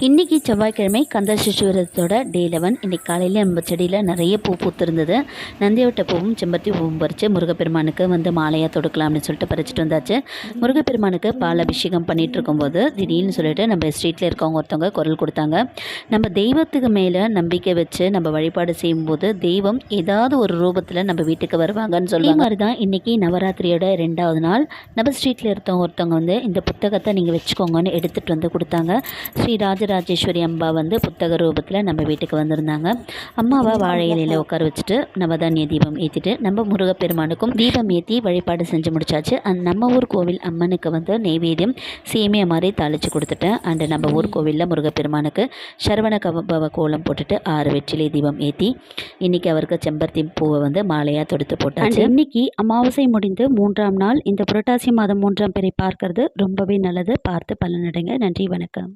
இன்றைக்கி செவ்வாய்க்கிழமை கந்த சஷ்டி விரதத்தோட டே 11. இன்றைக்கி காலையில் நம்ம செடியில் நிறைய பூ பூத்திருந்தது. நந்தியோட்ட பூவும் செம்பருத்தி பூவும் பறித்து முருகப்பெருமானுக்கு வந்து மாலையாக தொடுக்கலாம் அப்படின்னு சொல்லிட்டு பறிச்சுட்டு வந்தாச்சு. முருகப்பெருமானுக்கு பால் அபிஷேகம் பண்ணிகிட்டு இருக்கும்போது திடீர்னு சொல்லிட்டு நம்ம ஸ்ட்ரீட்டில் இருக்கவங்க ஒருத்தவங்க குரல் கொடுத்தாங்க. நம்ம தெய்வத்துக்கு மேலே நம்பிக்கை வச்சு நம்ம வழிபாடு செய்யும்போது தெய்வம் ஏதாவது ஒரு ரூபத்தில் நம்ம வீட்டுக்கு வருவாங்கன்னு சொல்லுவாங்க. மாதிரி தான் இன்றைக்கி நவராத்திரியோட 2வது நாள் நம்ம ஸ்ட்ரீட்டில் ஒருத்தவங்க வந்து இந்த புத்தகத்தை நீங்கள் வச்சுக்கோங்கன்னு எடுத்துகிட்டு வந்து கொடுத்தாங்க. ஸ்ரீ ராஜராஜேஸ்வரி அம்மா வந்து புத்தக ரூபத்தில் நம்ம வீட்டுக்கு வந்திருந்தாங்க. அம்மாவை வாழை இலையில் உட்கார வச்சுட்டு நவதானிய தீபம் ஏற்றிட்டு நம்ம முருகப்பெருமானுக்கும் தீபம் ஏற்றி வழிபாடு செஞ்சு முடிச்சாச்சு. நம்ம ஊர் கோவில் அம்மனுக்கு வந்து நெய்வேத்தியம் சேமியா மாதிரி தாளித்து கொடுத்துட்டேன். அண்டு நம்ம ஊர் கோவிலில் முருகப்பெருமானுக்கு சரவண கப கோலம் போட்டுட்டு 6 வெற்றிலை தீபம் ஏற்றி இன்றைக்கி அவருக்கு செம்பருத்தி பூவை வந்து மாலையாக தொடுத்து போட்டாச்சு. இன்றைக்கி அமாவாசை முடிந்து 3ஆம் நாள். இந்த புரட்டாசி மாதம் 3ஆம் பிறை பார்க்கறது ரொம்பவே நல்லது. பார்த்து பலனடைங்க. நன்றி, வணக்கம்.